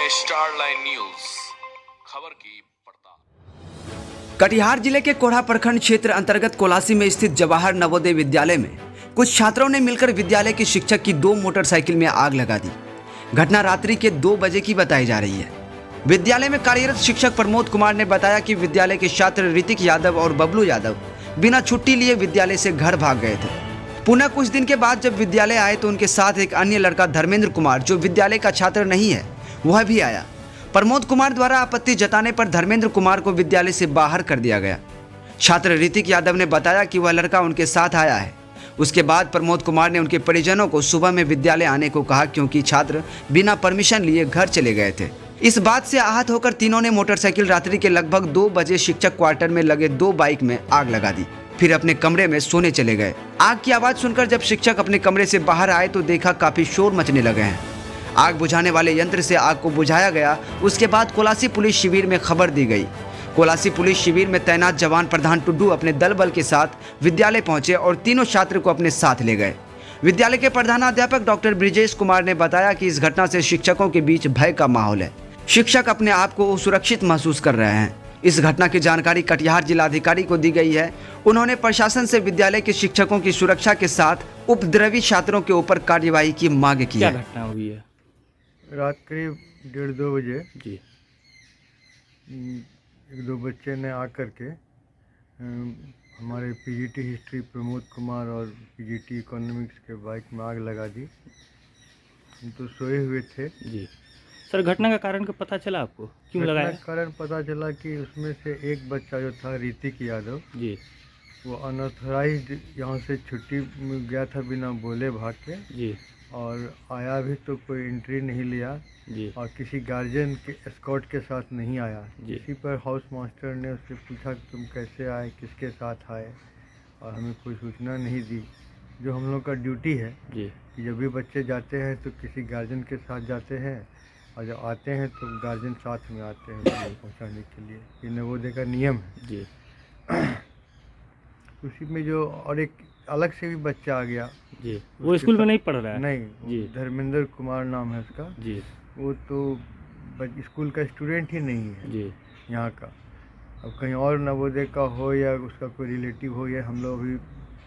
Star line news, खबर की पड़ताल। कटिहार जिले के कोढ़ा प्रखंड क्षेत्र अंतर्गत कोलासी में स्थित जवाहर नवोदय विद्यालय में कुछ छात्रों ने मिलकर विद्यालय के शिक्षक की 2 मोटरसाइकिल में आग लगा दी। घटना रात्रि के 2 बजे की बताई जा रही है। विद्यालय में कार्यरत शिक्षक प्रमोद कुमार ने बताया कि विद्यालय के छात्र ऋतिक यादव और बबलू यादव बिना छुट्टी लिए विद्यालय से घर भाग गए थे। पुनः कुछ दिन के बाद जब विद्यालय आए तो उनके साथ एक अन्य लड़का धर्मेंद्र कुमार, जो विद्यालय का छात्र नहीं है, वह भी आया। प्रमोद कुमार द्वारा आपत्ति जताने पर धर्मेंद्र कुमार को विद्यालय से बाहर कर दिया गया। छात्र ऋतिक यादव ने बताया कि वह लड़का उनके साथ आया है। उसके बाद प्रमोद कुमार ने उनके परिजनों को सुबह में विद्यालय आने को कहा, क्योंकि छात्र बिना परमिशन लिए घर चले गए थे। इस बात से आहत होकर तीनों ने मोटरसाइकिल रात्रि के लगभग 2 बजे शिक्षक क्वार्टर में लगे 2 बाइक में आग लगा दी, फिर अपने कमरे में सोने चले गए। आग की आवाज सुनकर जब शिक्षक अपने कमरे से बाहर आए तो देखा काफी शोर मचने लगे हैं। आग बुझाने वाले यंत्र से आग को बुझाया गया। उसके बाद कोलासी पुलिस शिविर में खबर दी गई। कोलासी पुलिस शिविर में तैनात जवान प्रधान टुड्डू अपने दल बल के साथ विद्यालय पहुंचे और तीनों छात्र को अपने साथ ले गए। विद्यालय के प्रधानाध्यापक डॉक्टर ब्रिजेश कुमार ने बताया कि इस घटना से शिक्षकों के बीच भय का माहौल है। शिक्षक अपने आप को सुरक्षित महसूस कर रहे हैं। इस घटना की जानकारी कटिहार जिलाधिकारी को दी गई है। उन्होंने प्रशासन से विद्यालय के शिक्षकों की सुरक्षा के साथ उपद्रवी छात्रों के ऊपर कार्यवाही की मांग की है। क्या घटना हुई है? रात करीब 1:30-2 बजे जी। 1-2 बच्चे ने आकर के हमारे पीजीटी हिस्ट्री प्रमोद कुमार और पीजीटी इकोनॉमिक्स के बाइक में आग लगा दी। हम तो सोए हुए थे। जी सर, घटना का कारण का पता चला आपको? क्यों लगाया? कारण पता चला कि उसमें से एक बच्चा जो था ऋतिक यादव जी, वो अनऑथराइज्ड यहाँ से छुट्टी में गया था बिना बोले भाग के, जी, और आया भी तो कोई एंट्री नहीं लिया जी, और किसी गार्जियन के एस्कॉर्ट के साथ नहीं आया। जी। इसी पर हाउस मास्टर ने उससे पूछा कि तुम कैसे आए, किसके साथ आए, और हमें कोई सूचना नहीं दी। जो हम लोग का ड्यूटी है जी, कि जब भी बच्चे जाते हैं तो किसी गार्जियन के साथ जाते हैं, और जब आते हैं तो गार्जियन साथ में आते हैं उनको पहुँचाने के लिए। ये नवोदय का नियम है। जी। उसी में जो और एक अलग से भी बच्चा आ गया। जी, वो स्कूल में नहीं पढ़ रहा है? नहीं, जी। धर्मेंद्र कुमार नाम है उसका। जी, वो तो स्कूल का स्टूडेंट ही नहीं है जी, यहाँ का। अब कहीं और नवोदय का हो या उसका कोई रिलेटिव हो, या हम लोग अभी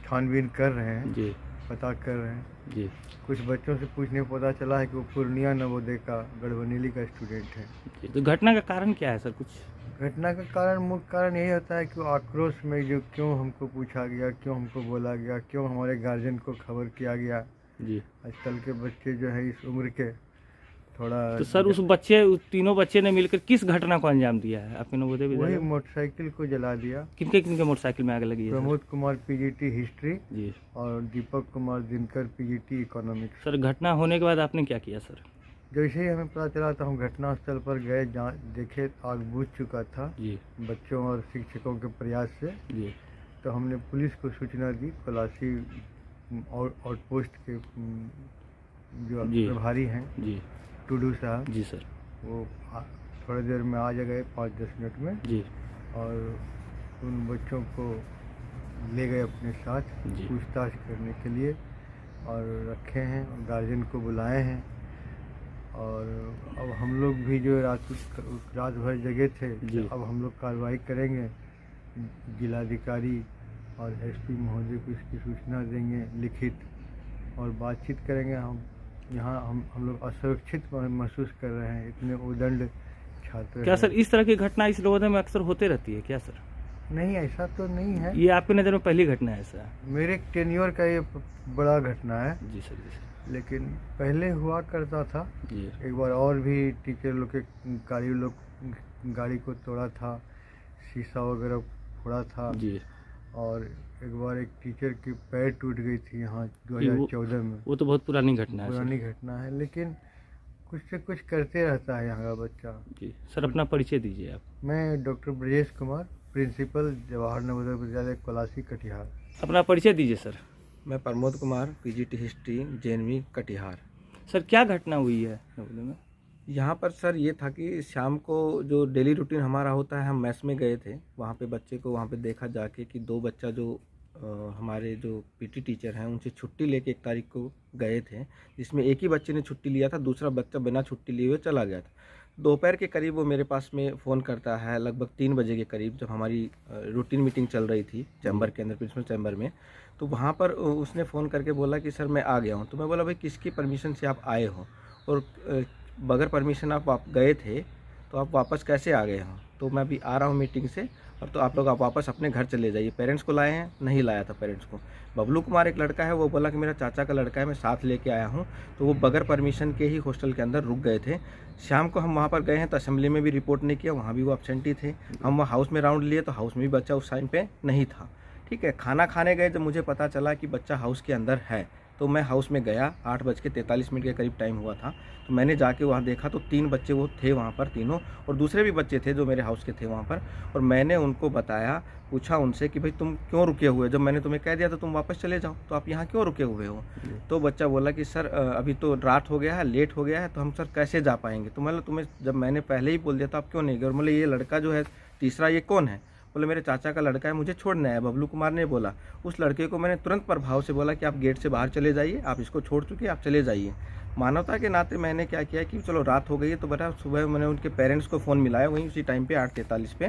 छानबीन कर रहे हैं, जी, पता कर रहे हैं। जी, कुछ बच्चों से पूछने में पता चला है कि वो पूर्णिया नवोदय का गढ़बनीली का स्टूडेंट है। जी। तो घटना का कारण क्या है सर? कुछ घटना का कारण, मुख्य कारण यही होता है कि वो आक्रोश में जो क्यों हमको पूछा गया, क्यों हमको बोला गया, क्यों हमारे गार्जियन को खबर किया गया। जी। आजकल के बच्चे जो है इस उम्र के थोड़ा। तो सर उस तीनों बच्चे ने मिलकर किस घटना को अंजाम दिया है आपके नवोदय वही विद्यालय? मोटरसाइकिल को जला दिया। किनके किनके मोटरसाइकिल में आग लगी है? Pramod Kumar PGT history ji. और Deepak Kumar Dinkar PGT economics. Sir घटना होने के बाद आपने क्या किया सर? जैसे ही हमें पता चला तो हम घटनास्थल पर गए, जहाँ देखे आग बुझ चुका था जी, बच्चों और शिक्षकों के प्रयास से। जी, तो हमने पुलिस को सूचना दी। कोलासी आउटपोस्ट के जो जी। प्रभारी हैं जी, टुडू साहब, जी सर, वो थोड़ी देर में आ गए, 5-10 मिनट में, जी, और उन बच्चों को ले गए अपने साथ जी। पूछताछ करने के लिए, और रखे हैं और गार्जियन को बुलाए हैं। और अब हम लोग भी जो रात भर जगे थे, जी। अब हम लोग कार्रवाई करेंगे। जिलाधिकारी और एसपी महोदय को इसकी सूचना देंगे लिखित, और बातचीत करेंगे। हम यहाँ हम लोग असुरक्षित महसूस कर रहे हैं। इतने उदंड छात्र क्या हैं। सर इस तरह की घटना इस नवोदय में अक्सर होते रहती है क्या सर? नहीं, ऐसा तो नहीं है। ये आपकी नज़र में पहली घटना है सर? मेरे टेन्योर का ये बड़ा घटना है, जी सर, जी सर, लेकिन पहले हुआ करता था। जी, एक बार और भी टीचर लोग के गाड़ी को तोड़ा था, शीशा वगैरह फोड़ा था। जी। और एक बार एक टीचर की पैर टूट गई थी यहाँ 2014 में। वो तो बहुत पुरानी घटना है पुरानी घटना है, लेकिन कुछ से कुछ करते रहता है यहाँ का बच्चा। जी सर, अपना परिचय दीजिए आप। मैं doctor Brajesh Kumar, principal Jawahar Navodaya Vidyalaya Colaci Katihar. अपना परिचय दीजिए सर। मैं Pramod Kumar, PGT history, JNV Katihar. Sir क्या घटना हुई है नवोदय में? यहाँ पर सर ये था कि शाम को जो डेली रूटीन हमारा होता है, हम मैस में गए थे। वहाँ पे बच्चे को वहाँ पे देखा जाके कि 2 बच्चा जो हमारे जो पीटी टीचर हैं उनसे छुट्टी लेके 1 तारीख को गए थे, जिसमें एक ही बच्चे ने छुट्टी लिया था, दूसरा बच्चा बिना छुट्टी लिए हुए चला गया था। दोपहर के करीब वो मेरे पास में फ़ोन करता है, लगभग 3 बजे के करीब, जब हमारी रूटीन मीटिंग चल रही थी चैम्बर के अंदर, प्रिंसिपल चैम्बर में। तो वहाँ पर उसने फ़ोन करके बोला कि सर मैं आ गया हूँ। तो मैं बोला भाई किसकी परमिशन से आप आए हो, और बगैर परमिशन आप गए थे तो आप वापस कैसे आ गए हो? तो मैं अभी आ रहा हूँ मीटिंग से, और तो आप लोग आप वापस अपने घर चले जाइए। पेरेंट्स को लाए हैं? नहीं लाया था पेरेंट्स को। बबलू कुमार एक लड़का है, वो बोला कि मेरा चाचा का लड़का है, मैं साथ लेके आया हूँ। तो वो बगैर परमिशन के ही हॉस्टल के अंदर रुक गए थे। शाम को हम वहाँ पर गए हैं तो असेंबली में भी रिपोर्ट नहीं किया, वहाँ भी वो एब्सेंटी थे। हम वहाँ हाउस में राउंड लिए तो हाउस में भी बच्चा उस टाइम पे नहीं था। ठीक है, खाना खाने गए जब मुझे पता चला कि बच्चा हाउस के अंदर है, तो मैं हाउस में गया। 8:43 के करीब टाइम हुआ था। तो मैंने जाके वहाँ देखा तो 3 बच्चे वो थे वहाँ पर, तीनों, और दूसरे भी बच्चे थे जो मेरे हाउस के थे वहाँ पर। और मैंने उनको बताया, पूछा उनसे कि भाई तुम क्यों रुके हुए, जब मैंने तुम्हें कह दिया तो तुम वापस चले जाओ, तो आप यहाँ क्यों रुके हुए हो? तो बच्चा बोला कि सर अभी तो रात हो गया है, लेट हो गया है, तो हम सर कैसे जा पाएंगे? तो मतलब तुम्हें जब मैंने पहले ही बोल दिया तो आप क्यों नहीं गए? और मतलब ये लड़का जो है तीसरा, ये कौन है? बोले मेरे चाचा का लड़का है, मुझे छोड़ना है। बबलू कुमार ने बोला। उस लड़के को मैंने तुरंत प्रभाव से बोला कि आप गेट से बाहर चले जाइए, आप इसको छोड़ चुके, आप चले जाइए। मानवता के नाते मैंने क्या किया कि चलो रात हो गई है, तो बेटा सुबह मैंने उनके पेरेंट्स को फ़ोन मिलाया, वहीं उसी टाइम पे 8:43 पे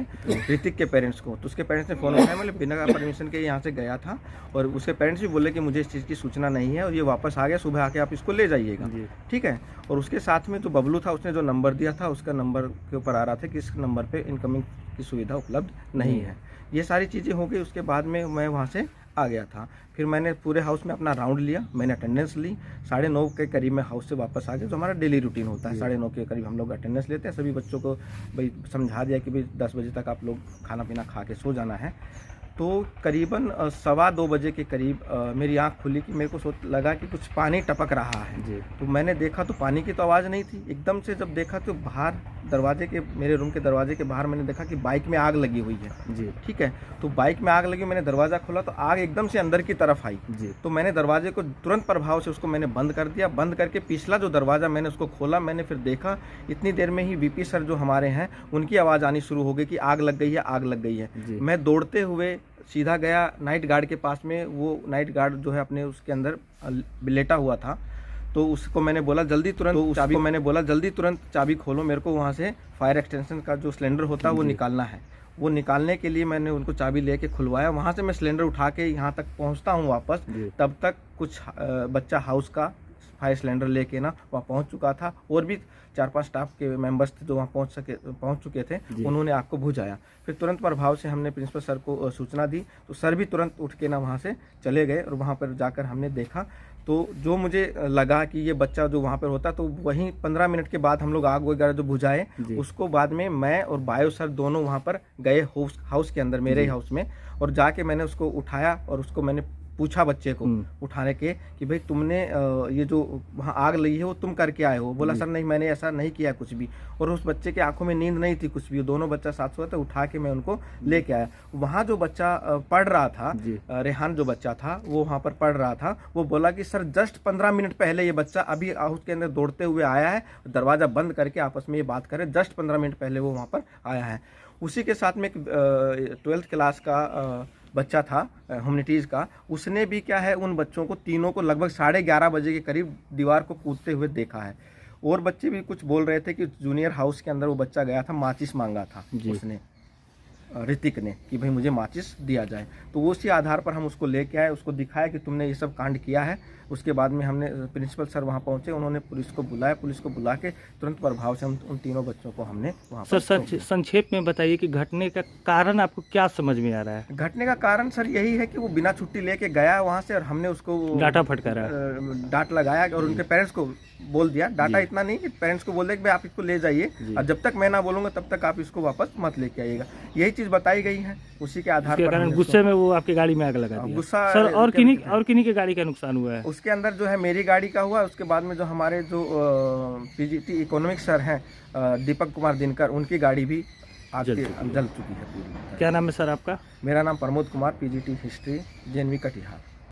ऋतिक के पेरेंट्स को। तो उसके पेरेंट्स ने फ़ोन उठाया, मतलब बिना परमिशन के यहाँ से गया था, और उसके पेरेंट्स भी बोले कि मुझे इस चीज़ की सूचना नहीं है और ये वापस आ गया, सुबह आके आप इसको ले जाइएगा। ठीक है। और उसके साथ में जो बबलू था, उसने जो नंबर दिया था, उसका नंबर के ऊपर आ रहा था कि इस नंबर पर इनकमिंग की सुविधा उपलब्ध नहीं है। ये सारी चीज़ें हो गई। उसके बाद में मैं वहाँ से आ गया था। फिर मैंने पूरे हाउस में अपना राउंड लिया, मैंने अटेंडेंस ली। 9:30 के करीब मैं हाउस से वापस आ गया, जो हमारा डेली रूटीन होता है। 9:30 के करीब हम लोग अटेंडेंस लेते हैं। सभी बच्चों को भाई समझा दिया कि भाई 10 बजे तक आप लोग खाना पीना खा के सो जाना है। तो करीबन 2:15 बजे के करीब मेरी आंख खुली कि मेरे को लगा कि कुछ पानी टपक रहा है। तो मैंने देखा तो पानी की तो आवाज़ नहीं थी। एकदम से जब देखा तो बाहर दरवाजे के, मेरे रूम के दरवाजे के बाहर मैंने देखा कि बाइक में आग लगी हुई है। ठीक है। तो बाइक में आग लगी, मैंने दरवाज़ा खोला तो आग एकदम से अंदर की तरफ आई। तो मैंने दरवाजे को तुरंत प्रभाव से उसको मैंने बंद कर दिया। बंद करके पिछला जो दरवाज़ा मैंने उसको खोला, मैंने फिर देखा, इतनी देर में ही वीपी सर जो हमारे हैं उनकी आवाज़ आनी शुरू हो गई कि आग लग गई है, आग लग गई है। मैं दौड़ते हुए सीधा गया नाइट गार्ड के पास में। वो नाइट गार्ड जो है अपने उसके अंदर लेटा हुआ था। तो उसको मैंने बोला जल्दी तुरंत चाबी खोलो, मेरे को वहाँ से फायर एक्सटेंशन का जो सिलेंडर होता है वो निकालना है। वो निकालने के लिए मैंने उनको चाबी लेके खुलवाया। वहाँ से मैं सिलेंडर उठा के यहाँ तक पहुँचता हूँ वापस, तब तक कुछ बच्चा हाउस का फायर सिलेंडर लेके ना वहाँ पहुँच चुका था, और भी 4-5 स्टाफ के मेंबर्स थे जो वहाँ पहुँच चुके थे। उन्होंने आग को बुझाया। फिर तुरंत प्रभाव से हमने प्रिंसिपल सर को सूचना दी, तो सर भी तुरंत उठ के ना वहाँ से चले गए, और वहाँ पर जाकर हमने देखा तो जो मुझे लगा कि ये बच्चा जो वहाँ पर होता, तो वहीं 15 मिनट के बाद हम लोग आग वगैरह जो बुझाए, उसको बाद में मैं और बायो सर दोनों वहाँ पर गए हाउस के अंदर, मेरे हाउस में, और जाके मैंने उसको उठाया और उसको मैंने पूछा बच्चे को उठाने के कि भाई तुमने ये जो वहाँ आग लगी है वो तुम करके आए हो? बोला सर नहीं, मैंने ऐसा नहीं किया कुछ भी। और उस बच्चे के आंखों में नींद नहीं थी कुछ भी। दोनों बच्चा साथ सोया था, उठा के मैं उनको लेके आया। वहाँ जो बच्चा पढ़ रहा था, रेहान जो बच्चा था, वो वहाँ पर पढ़ रहा था। वो बोला कि सर जस्ट 15 मिनट पहले ये बच्चा अभी हाउस के अंदर दौड़ते हुए आया है, दरवाज़ा बंद करके आपस में ये बात करे, जस्ट 15 मिनट पहले वो वहाँ पर आया है। उसी के साथ में एक 12th क्लास का बच्चा था, ह्यूमैनिटीज़ का। उसने भी क्या है, उन बच्चों को तीनों को लगभग 11:30 बजे के करीब दीवार को कूदते हुए देखा है। और बच्चे भी कुछ बोल रहे थे कि जूनियर हाउस के अंदर वो बच्चा गया था, माचिस मांगा था उसने, ऋतिक ने, कि भाई मुझे माचिस दिया जाए। तो उसी आधार पर हम उसको लेके आए, उसको दिखाया कि तुमने ये सब कांड किया है। उसके बाद में हमने प्रिंसिपल सर वहाँ पहुँचे, उन्होंने पुलिस को बुलाया। पुलिस को बुला के तुरंत प्रभाव से हम उन तीनों बच्चों को हमने वहाँ पर। सर संक्षेप में बताइए कि घटने का कारण आपको क्या समझ में आ रहा है? घटने का कारण सर यही है कि वो बिना छुट्टी लेके गया वहाँ से, और हमने उसको डांटा फटकारा, डांट लगाया, और उनके पेरेंट्स को बोल दिया। डांटा इतना नहीं कि पेरेंट्स को बोल दिया कि भाई आप इसको ले जाइए, और जब तक मैं ना बोलूँगा तब तक आप इसको वापस मत लेके आइएगा। यही चीज़ बताई गई है। उसी के आधार पर गुस्से में वो आपकी गाड़ी में आग लगा दिया। गुस्सा सर, और किन्हीं की गाड़ी का नुकसान हुआ है? उसके अंदर जो है मेरी गाड़ी का हुआ। उसके बाद में जो हमारे जो पीजीटी इकोनॉमिक्स सर हैं, दीपक कुमार दिनकर, उनकी गाड़ी भी आग के जल चुकी है पूरी। क्या नाम है सर आपका? मेरा नाम Pramod Kumar, PGT history, JNV Katihar.